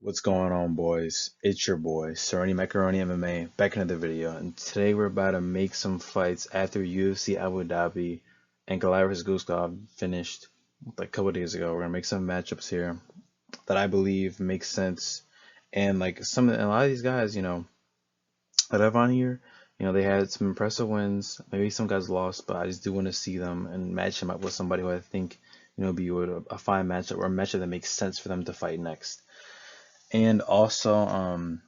What's going on, boys? It's your boy, Sereni Macaroni MMA, back into the video. And today we're about to make some fights after UFC Abu Dhabi and Ankalaev vs. Guskov finished like a couple days ago. We're gonna make some matchups here that I believe make sense. And like a lot of these guys, that I've on here, they had some impressive wins. Maybe some guys lost, but I just do want to see them and match them up with somebody who I think, be a fine matchup or a matchup that makes sense for them to fight next. And also,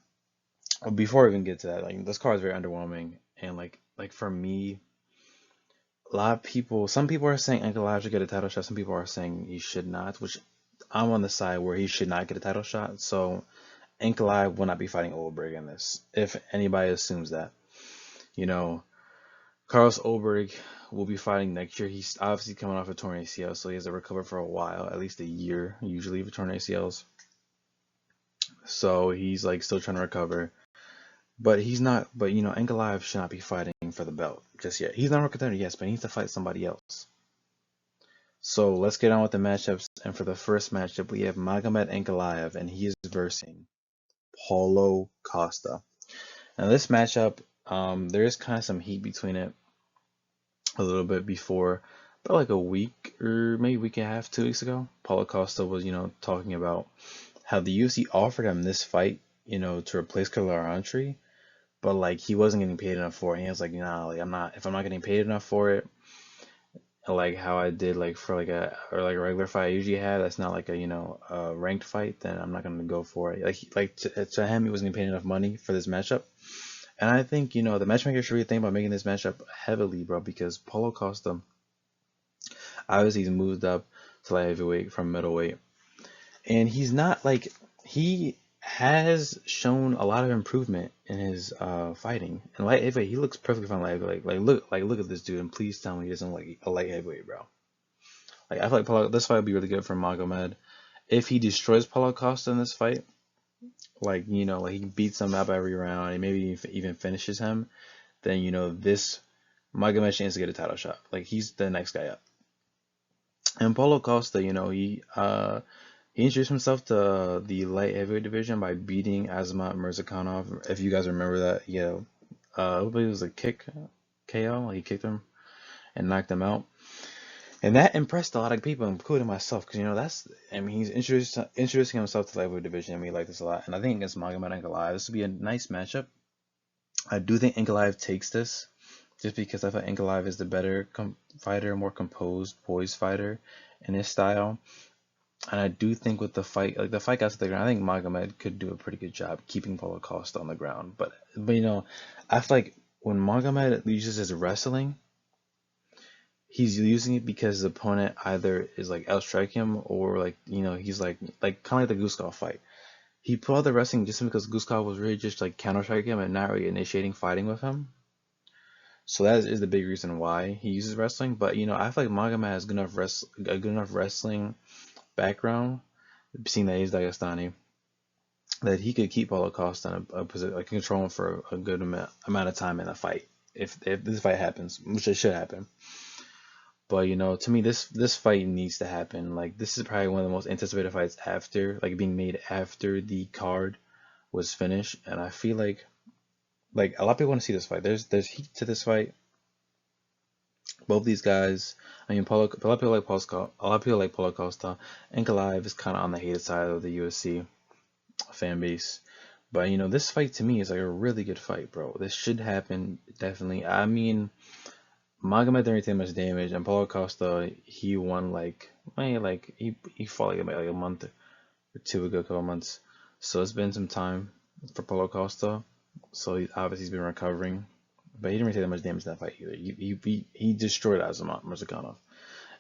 before I even get to that, like this card is very underwhelming, and like for me, a lot of people, some people are saying Ankalaev should get a title shot, some people are saying he should not, which I'm on the side where he should not get a title shot. So Ankalaev will not be fighting Olberg in this, if anybody assumes that. You know, Carlos Olberg will be fighting next year. He's obviously coming off a torn ACL, so he has to recover for a while, at least a year, usually for torn ACLs. So he's like still trying to recover. But he's not. But Ankalaev should not be fighting for the belt just yet. He's not a contender, yes, but he needs to fight somebody else. So let's get on with the matchups. And for the first matchup, we have Magomed Ankalaev, and he is versing Paulo Costa. Now this matchup, there is kind of some heat between it a little bit before, about like a week or maybe a week and a half, 2 weeks ago. Paulo Costa was, talking about how the UFC offered him this fight, to replace Killer, but like he wasn't getting paid enough for it. And he was like, nah, like I'm not. If I'm not getting paid enough for it, like how I did like for like a regular fight I usually have, that's not like a ranked fight, then I'm not gonna go for it. To him, he wasn't getting paid enough money for this matchup. And I think the matchmaker should really think about making this matchup heavily, bro, because Paulo Costa obviously he's moved up to light heavyweight from middleweight, and he's not like he has shown a lot of improvement in his fighting. And light heavyweight, he looks perfectly fine light heavyweight. Look at this dude, and please tell me he doesn't like a light heavyweight, bro. Like I feel like this fight would be really good for Magomed if he destroys Paulo Costa in this fight. Like like he beats him up every round and maybe even finishes him. Then this Magomed chance to get a title shot. Like he's the next guy up. And Paulo Costa, he introduced himself to the light heavyweight division by beating Azamat Murzakanov. If you guys remember that, I believe it was a kick KO. He kicked him and knocked him out, and that impressed a lot of people, including myself, because he's introducing himself to the lightweight division, and we like this a lot. And I think against Magomed Ankalaev, this would be a nice matchup. I do think Ankalaev takes this, just because I thought Ankalaev is the better fighter, more composed, poised fighter in his style. And I do think with the fight, like the fight got to the ground, I think Magomed could do a pretty good job keeping Paulo Costa on the ground. But I feel like when Magomed uses his wrestling, he's using it because his opponent either is like outstrike him or he's like kind of like the Guskov fight. He pulled out the wrestling just because Guskov was really just like counter striking him and not really initiating fighting with him. So that is the big reason why he uses wrestling. But I feel like Magomed has a good enough wrestling background, seeing that he's Dagestani, that he could keep Paulo Costa in a position, like control him for a good amount of time in a fight, if this fight happens, which it should happen. But to me, this fight needs to happen. Like this is probably one of the most anticipated fights after, like being made after the card was finished, and I feel like a lot of people want to see this fight. There's heat to this fight. Both these guys, I mean, a lot of people like Paulo Costa. Ankalaev is kind of on the hated side of the UFC fan base. But this fight to me is like a really good fight, bro. This should happen definitely. I mean, Magomed didn't take much damage, and Paulo Costa, he won he fought like a month or two ago, a couple months. So it's been some time for Paulo Costa. So he's been recovering, but he didn't really take that much damage in that fight either. He destroyed Azamat Murzakanov.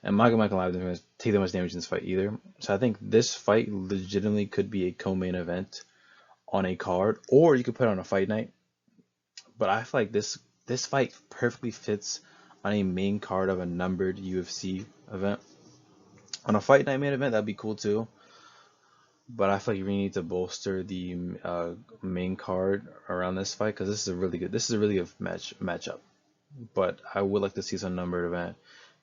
And Magomed Ankalaev didn't take that much damage in this fight either. So I think this fight legitimately could be a co-main event on a card, or you could put it on a fight night. But I feel like this fight perfectly fits on a main card of a numbered UFC event. On a fight night main event, that'd be cool too. But I feel like you really need to bolster the main card around this fight, because this is a really good matchup. But I would like to see some numbered event.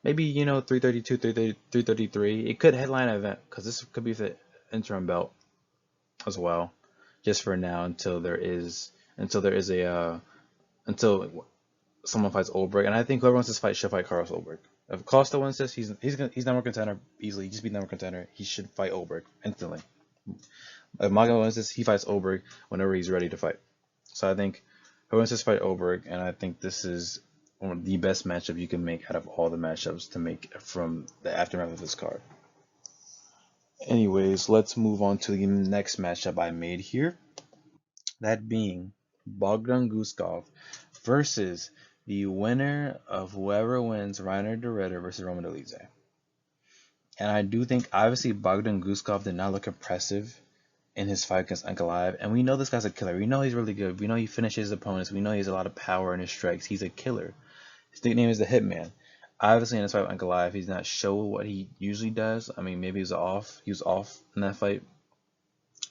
Maybe 332, 333. It could headline an event, because this could be the interim belt. as well, just for now until there is a until someone fights Olberg, and I think whoever wants this fight should fight Carlos Olberg. If Costa wins this, he's number contender easily. Just be number contender. He should fight Olberg instantly. If Maga wins this, he fights Olberg whenever he's ready to fight. So I think who wins this fight Olberg, and I think this is one of the best matchup you can make out of all the matchups to make from the aftermath of this card. Anyways, let's move on to the next matchup I made here. That being Bogdan Guskov versus the winner of whoever wins Reiner de Ridder versus Roman Dolidze. And I do think, obviously, Bogdan Guskov did not look impressive in his fight against Ankalaev. And we know this guy's a killer. We know he's really good. We know he finishes opponents. We know he has a lot of power in his strikes. He's a killer. His nickname is the Hitman. Obviously, in this fight with Ankalaev, he's not show what he usually does. I mean, maybe he was off. He was off in that fight.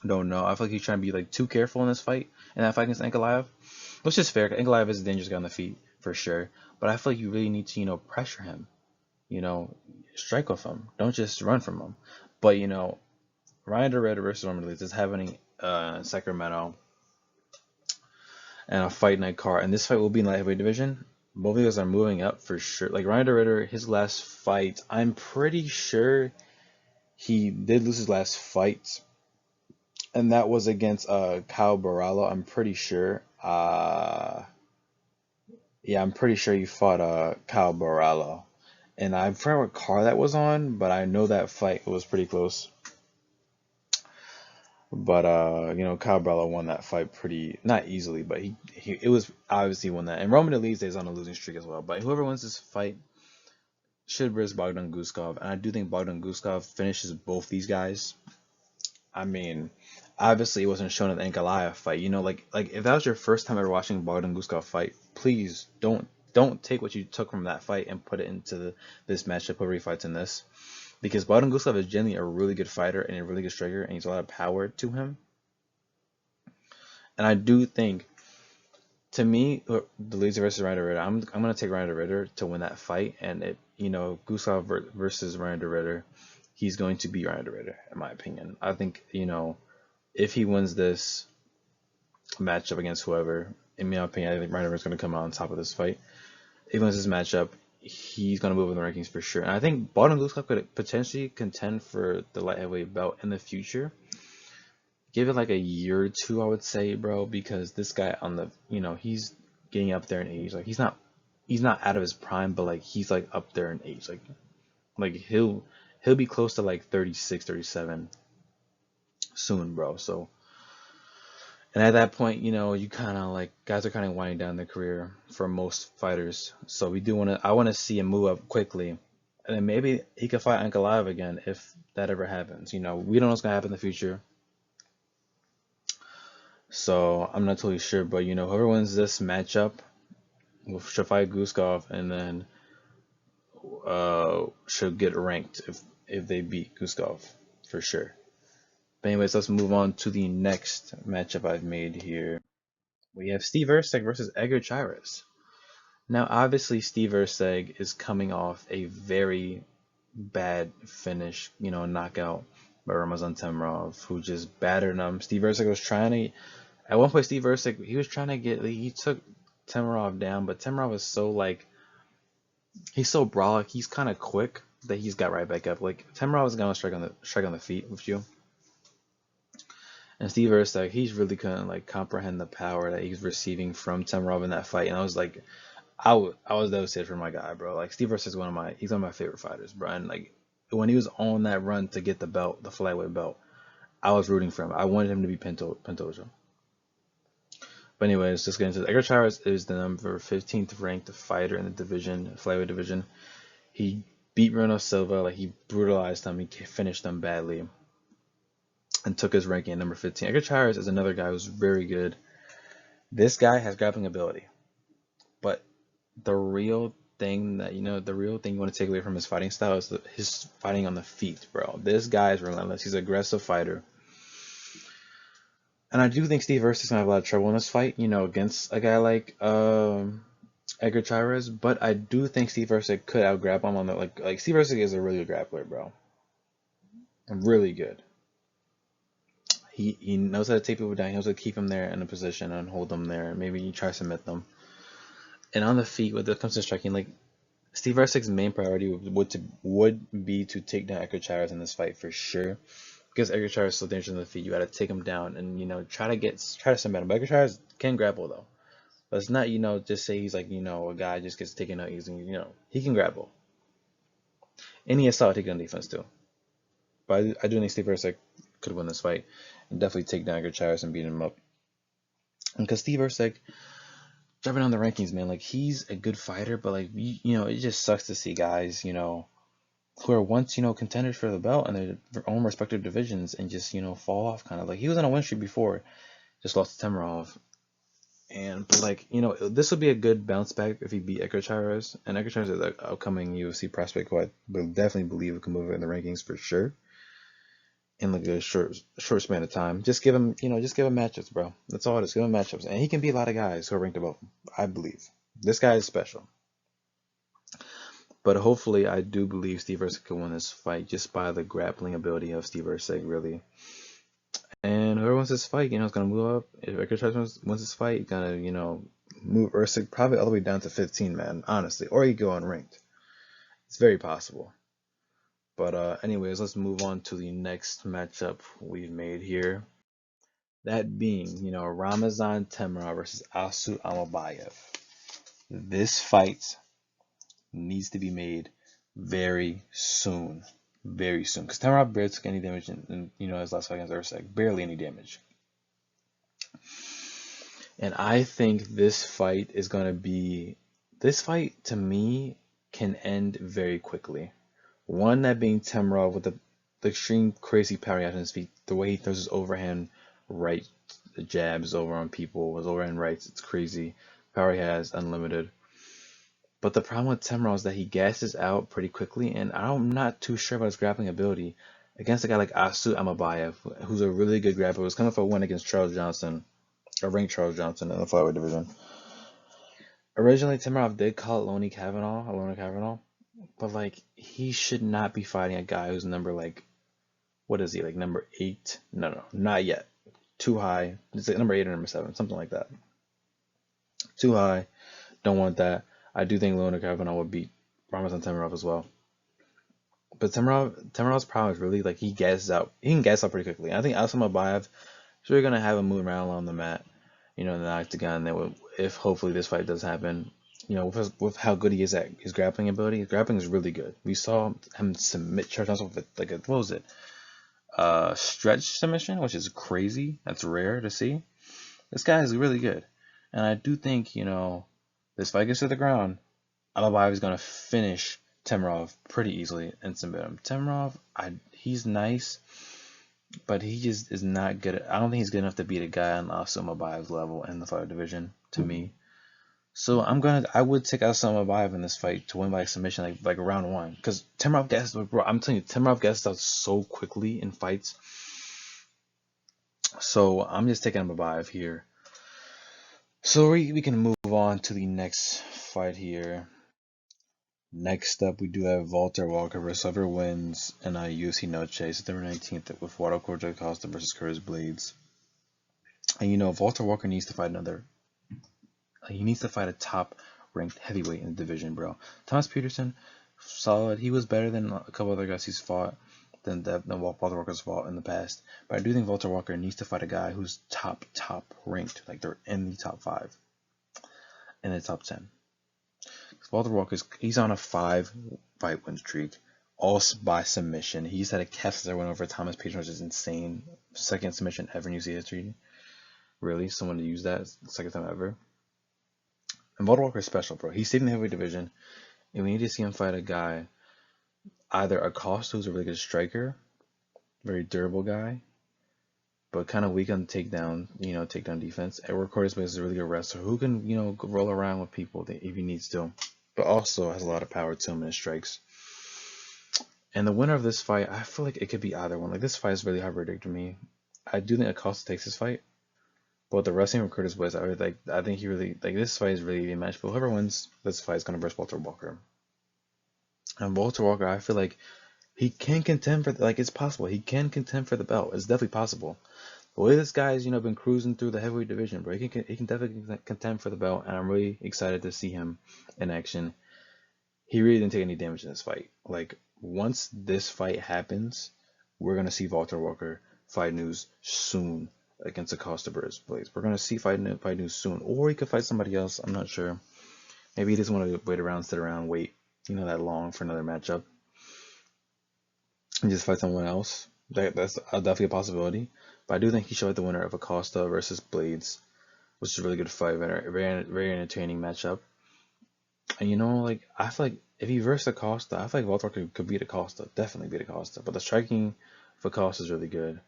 Don't know. I feel like he's trying to be like too careful in this fight, in that fight against Ankalaev. Which is fair. Ankalaev is a dangerous guy on the feet for sure. But I feel like you really need to, pressure him. Strike with him. Don't just run from him. But Ryan de Ridder versus Roman Dolidze is happening in Sacramento, and a fight night card. And this fight will be in the light heavyweight division. Both of us are moving up for sure. Like Ryan de Ridder, his last fight, I'm pretty sure he did lose his last fight, and that was against Kyle Barallo. I'm pretty sure. Yeah, I'm pretty sure he fought Kyle Barallo, and I forgot what card that was on, but I know that fight was pretty close. But Kyle Barallo won that fight pretty, not easily, but it was obviously won that. And Roman Dolidze is on a losing streak as well. But whoever wins this fight should versus Bogdan Guskov, and I do think Bogdan Guskov finishes both these guys. I mean, obviously it wasn't shown at the Ankalaev fight. Like if that was your first time ever watching Bogdan Guskov fight, please don't take what you took from that fight and put it into this matchup. Whoever he fights in this. Because Bogdan Guskov is generally a really good fighter and a really good striker, and he's a lot of power to him. And I do think, to me, Dolidze versus Reiner de Ridder, I'm gonna take Reiner de Ridder to win that fight. And Guskov versus Reiner de Ridder, he's going to beat Reiner de Ridder, in my opinion. I think if he wins this matchup against whoever, in my opinion, I think Reiner de Ridder is gonna come out on top of this fight. If he wins this matchup, he's going to move in the rankings for sure. And I think Bogdan Guskov could potentially contend for the light heavyweight belt in the future. Give it like a year or two, I would say, bro, because this guy on the, he's getting up there in age. Like he's not out of his prime, but like he's like up there in age. Like he'll be close to like 36, 37 soon, bro. So, and at that point, you kind of like guys are kind of winding down their career for most fighters. So I want to see him move up quickly, and then maybe he could fight Ankalaev again if that ever happens. We don't know what's gonna happen in the future. So I'm not totally sure, but whoever wins this matchup should fight Guskov, and then should get ranked if they beat Guskov for sure. But anyways, let's move on to the next matchup I've made here. We have Steve Erceg versus Edgar Chairez. Now, obviously, Steve Erceg is coming off a very bad finish, knockout by Ramazan Temurov, who just battered him. Steve Erceg was trying to, at one point, he was trying to he took Temurov down, but Temurov is so, he's so brolic, he's kind of quick that he's got right back up. Like, Temurov is going to strike on the feet with you. And Steve Erceg, he's really couldn't comprehend the power that he's receiving from Temurov in that fight. And I was like, I was devastated for my guy, bro. Like Steve Erceg is one of my favorite fighters, bro. And when he was on that run to get the belt, the flyweight belt, I was rooting for him. I wanted him to be Pantoja. But anyways, just getting into it. Edgar Chairez is the number 15th ranked fighter in the division, flyweight division. He beat Bruno Silva, he brutalized him. He finished him badly, and took his ranking at number 15. Edgar Chairez is another guy who's very good. This guy has grappling ability, but the real thing you want to take away from his fighting style is his fighting on the feet, bro. This guy is relentless. He's an aggressive fighter. And I do think Steve Erceg is going to have a lot of trouble in this fight, against a guy like Edgar Chairez. But I do think Steve Erceg could out-grapple him on the, like Steve Erceg is a really good grappler, bro. Really good. He knows how to take people down. He knows how to keep them there in a position and hold them there. Maybe you try to submit them. And on the feet, when it comes to striking, like Steve Erceg's main priority would be to take down Edgar Chairez in this fight for sure. Because Edgar Chairez is so dangerous on the feet, you got to take him down and try to submit him. But Edgar Chairez can grapple though. But it's not just say he's like a guy just gets taken out easily. He can grapple. And he has solid takedown defense too. But I do think Steve Erceg could win this fight and definitely take down Edgar Chairez and beat him up. Because Steve Erceg, jumping on the rankings, man, like he's a good fighter, but like it just sucks to see guys, who are once contenders for the belt and their own respective divisions and just fall off kind of. Like he was on a win streak before, just lost to Temerov. But like this would be a good bounce back if he beat Edgar Chairez. And Edgar Chairez is an upcoming UFC prospect who I definitely believe can move in the rankings for sure in like a short span of time. Just give him matchups, bro. That's all it is. Give him matchups, and he can beat a lot of guys who are ranked above him. I believe this guy is special. But hopefully, I do believe Steve Erceg can win this fight just by the grappling ability of Steve Erceg, really. And whoever wins this fight, is gonna move up. If Edgar Chairez wins this fight, he's gonna move Erceg probably all the way down to 15, man. Honestly, or he go unranked. It's very possible. But anyways, let's move on to the next matchup we've made here. That being, Ramazan Temurov versus Asu Amabayev. This fight needs to be made very soon. Very soon. Because Temurov barely took any damage in his last fight against Erceg. Barely any damage. And I think this fight to me can end very quickly. One, that being Temurov with the extreme crazy power he has on his feet, the way he throws his overhand right jabs over on people, his overhand rights, it's crazy. Power he has, unlimited. But the problem with Temurov is that he gasses out pretty quickly, and I'm not too sure about his grappling ability against a guy like Asu Amabayev, who's a really good grappler. He was coming for a win against Charles Johnson, or ranked Charles Johnson in the flyweight division. Originally, Temurov did call it Lonnie Kavanaugh. But like he should not be fighting a guy who's number what is he, like number 8? No, not yet. Too high. It's like number 8 or number 7, something like that. Too high. Don't want that. I do think Leonard Kavanaugh would beat Ramazan Temurov as well. But Temurov's problem is really like he gasses out. He can gas out pretty quickly. I think Asim Abayev is really gonna have him move around on the mat, in the octagon. That if hopefully this fight does happen. With how good he is at his grappling ability, his grappling is really good. We saw him submit Charles Johnson with like what was it? Stretch submission, which is crazy. That's rare to see. This guy is really good. And I do think, this fight gets to the ground, Amabayev is going to finish Temurov pretty easily and submit him. Temurov, he's nice, but he just is not good. I don't think he's good enough to beat a guy on Amabayev's level in the fight division, to me. So I would take out Amabayev in this fight to win by submission, like round 1, because Temurov gasses, bro. I'm telling you, Temurov gasses out so quickly in fights. So I'm just taking Amabayev here. So we can move on to the next fight here. Next up, we do have Walter Walker versus whoever wins in a UFC No Chase, September 19th, with Eduardo Cortez Acosta versus Curtis Blades. And Walter Walker needs to fight he needs to fight a top-ranked heavyweight in the division, bro. Thomas Peterson, solid. He was better than a couple other guys he's fought than Walter Walker's fought in the past. But I do think Walter Walker needs to fight a guy who's top ranked, like they're in the top 5, in the top 10. Walter Walker's he's on a 5-fight win streak, all by submission. He's had a Kessler win over Thomas Peterson, which is insane. Second submission ever in UFC history. Really, someone to use that second time ever. And Walter Walker is special, bro. He's stayed in the heavyweight division, and we need to see him fight a guy, either Acosta, who's a really good striker, very durable guy, but kind of weak on takedown defense. Edward Cortez is a really good wrestler who can, roll around with people if he needs to, but also has a lot of power to him in his strikes. And the winner of this fight, I feel like it could be either one. Like, this fight is really hard to predict to me. I do think Acosta takes this fight. But the wrestling with Curtis Blades, I think he really, this fight is really a match. But whoever wins this fight is going to versus Walter Walker. And Walter Walker, I feel like he can contend for, it's possible. He can contend for the belt. It's definitely possible. the way this guy's, been cruising through the heavyweight division, bro, he can definitely contend for the belt, and I'm really excited to see him in action. He really didn't take any damage in this fight. Like, once this fight happens, we're gonna see Walter Walker fight news soon against Acosta Blades. We're gonna see fight news soon, or he could fight somebody else. I'm not sure. Maybe he doesn't want to wait around, sit around, wait, that long for another matchup, and just fight someone else. That's definitely a possibility. But I do think he should fight the winner of Acosta versus Blades, which is a really good fight, very entertaining matchup. And like, I feel like if he versus Acosta, I feel like Walter could beat Acosta, definitely beat Acosta. But the striking for Acosta is really good.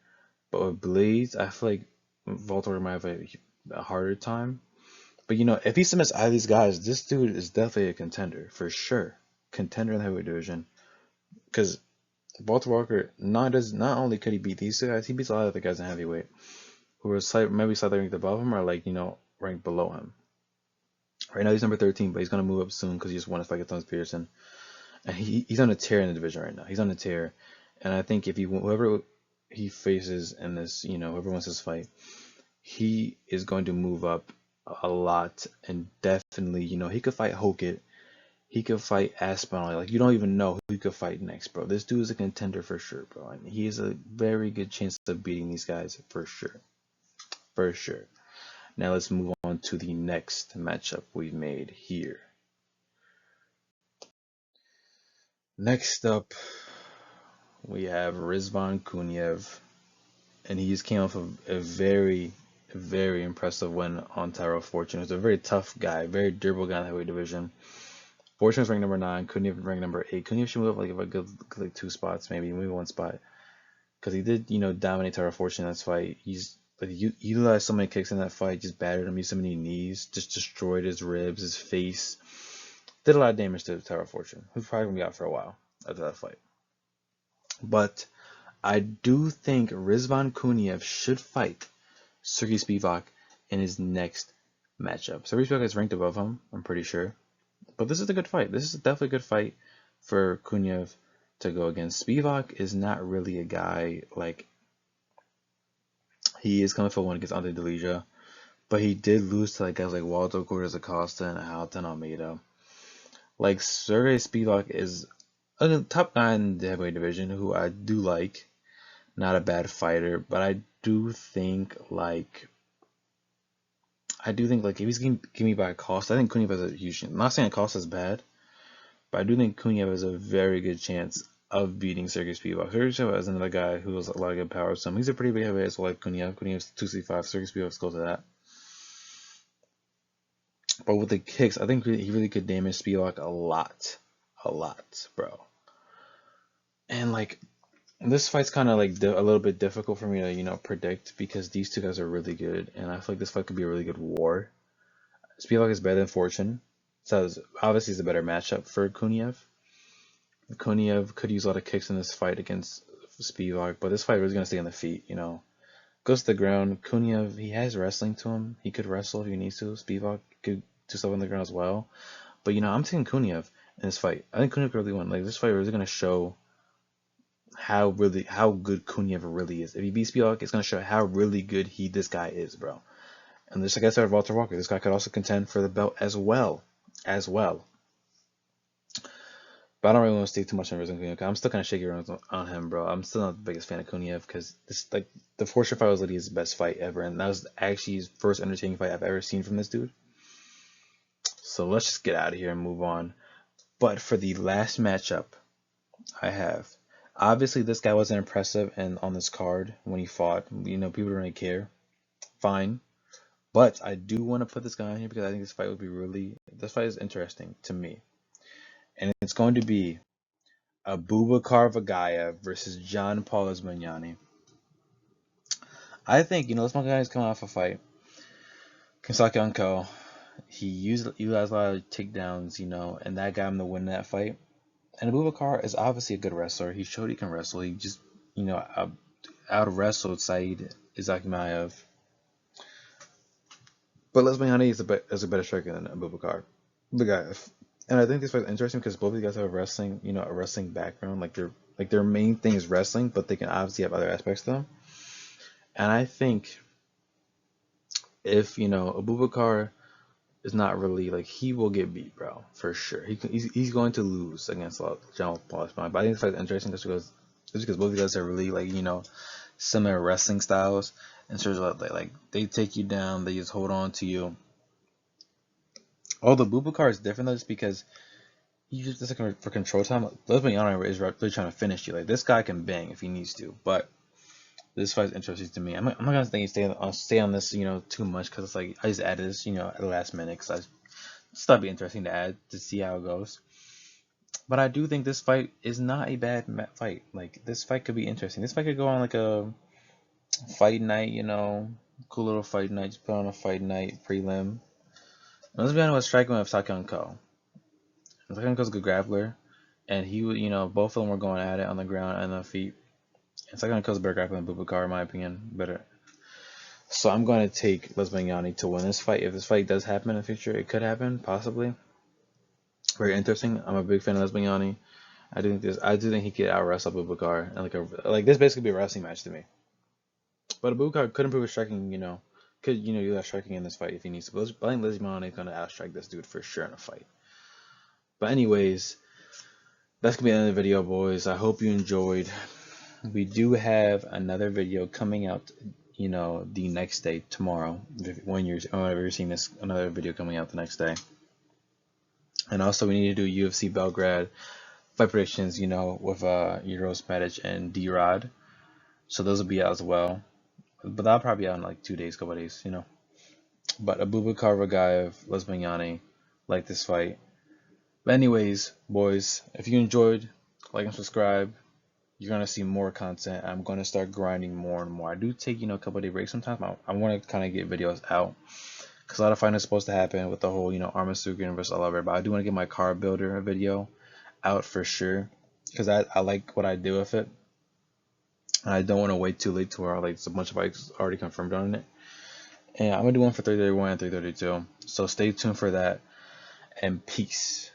But with Blades, I feel like Walter might have a harder time. But if he submits either of these guys, this dude is definitely a contender for sure. Contender in the heavyweight division. Because Walter Walker not only could he beat these guys, he beats a lot of the guys in heavyweight who are maybe slightly ranked above him or like ranked below him. Right now he's number 13, but he's gonna move up soon because he just won a fight against Thomas Pearson, and he's on a tear in the division right now. He's on a tear, and I think if whoever he faces in this, whoever wins this fight, he is going to move up a lot, and definitely, he could fight Hokit, he could fight Aspinall. Like, you don't even know who he could fight next, bro. This dude is a contender for sure, bro, and he has a very good chance of beating these guys for sure, for sure. Now let's move on to the next matchup we've made here. Next up, we have Rizvan Kuniev, and he just came off of a very, very impressive win on Tyrell Fortune. He's a very tough guy, very durable guy in the heavyweight division. Fortune was ranked number 9, Kuniev ranked number 8. Kuniev should move up like a good 2 spots, maybe 1 spot, because he did, dominate Tyrell Fortune in this fight. He utilized so many kicks in that fight, just battered him, used so many knees, just destroyed his ribs, his face. Did a lot of damage to Tyrell Fortune, who's probably going to be out for a while after that fight. But I do think Rizvan Kuniev should fight Sergey Spivak in his next matchup. Sergey Spivak is ranked above him, I'm pretty sure. But this is a good fight. This is definitely a good fight for Kuniev to go against. Spivak is not really a guy like... He is coming for one against Ante Delija, but he did lose to guys like Waldo Cortez Acosta and Halton Almeida. Like, Sergey Spivak is a top guy in the heavyweight division who I do like. Not a bad fighter, but I do think if he's getting me by Acosta, I think Kuniev has a huge chance. I'm not saying Acosta is bad, but I do think Kuniev has a very good chance of beating Sergey Spivak. Sergey Spivak is another guy who has a lot of good power. So he's a pretty big heavyweight as well, like Kuniev. Kuniev's 265. Sergey Spivak's close to that. But with the kicks, I think he really could damage Spivak a lot, bro. And this fight's kind of a little bit difficult for me to predict because these two guys are really good, and I feel like this fight could be a really good war. Spivak is better than Fortune, so obviously it's a better matchup for Kuniev. Kuniev could use a lot of kicks in this fight against Spivak, but this fight was going to stay on the feet, Goes to the ground. Kuniev, he has wrestling to him. He could wrestle if he needs to. Spivak could do stuff on the ground as well. But, I'm taking Kuniev in this fight. I think Kuniev could really win. This fight is going to show how good Kuniev really is. If he beats Spivak, it's going to show how really good this guy is, bro. And just like I said with Walter Walker, this guy could also contend for the belt as well. But I don't really want to stay too much on Rizvan Kuniev. I'm still kind of shaky on him, bro. I'm still not the biggest fan of Kuniev because the Fortune fight was literally his best fight ever, and that was actually his first entertaining fight I've ever seen from this dude. So let's just get out of here and move on. But for the last matchup I have, obviously this guy wasn't impressive and on this card when he fought. People don't really care. Fine. But I do want to put this guy on here because I think this fight is interesting to me. And it's going to be Abubakar Vagaya versus John Paul Esmagnani. I think, this one guy's coming off a fight. Kinsaki Unko. He utilized a lot of takedowns, and that got him to win that fight. And Abubakar is obviously a good wrestler. He showed he can wrestle. He just, out-wrestled Said Isakimaev. But Esmagnani is a better striker than Abubakar. The guy. And I think this fight is interesting because both of these guys have a wrestling background. Their main thing is wrestling, but they can obviously have other aspects to them. And I think if, Abubakar is not really like, he will get beat, bro, for sure. He's going to lose against General Paul. But I think the fight's interesting just because both of you guys are really like, similar wrestling styles, and sort of like they take you down, they just hold on to you. Although Bubakar is different though, just because you just for control time. Lesbian is really trying to finish you. Like, this guy can bang if he needs to, but this fight's interesting to me. I'm not gonna think stay on this too much, because it's like I just added this at the last minute, because I just thought it'd be interesting to add to see how it goes. But I do think this fight is not a bad fight. Like, this fight could be interesting. This fight could go on like a fight night, cool little fight night. Just put on a fight night prelim. And let's be honest, what's striking with Taekyon Ko. Taekyon Ko's a good grappler, and he would, both of them were going at it on the ground and the feet. And Taekyon Ko's a better grappler than Bubakar, in my opinion. Better. So I'm going to take Lesbianyani to win this fight. If this fight does happen in the future, it could happen, possibly. Very interesting. I'm a big fan of Lesbianyani. I do think he could out wrestle Bubakar, and like this basically be a wrestling match to me. But Bubakar could improve his striking, could do that striking in this fight if he needs to. But I think Lesbianyani is going to outstrike this dude for sure in a fight. But anyways, that's gonna be the end of the video, boys. I hope you enjoyed. We do have another video coming out, the next day, tomorrow. Whenever you're seeing this, another video coming out the next day. And also, we need to do UFC Belgrade fight predictions, with Euros Medic and D-Rod. So those will be out as well. But that'll probably be out in like 2 days, couple of days, But Abubakar Ragaev, Lesbianyani, like this fight. But anyways, boys, if you enjoyed, like and subscribe. You're gonna see more content. I'm gonna start grinding more and more. I do take a couple of day breaks sometimes. I want to kind of get videos out, because a lot of fighting is supposed to happen with the whole Armasugan versus Oliver. But I do want to get my card builder video out for sure, because I like what I do with it. And I don't want to wait too late to where like a bunch of fights already confirmed on it. And I'm gonna do one for 331 and 332. So stay tuned for that. And peace.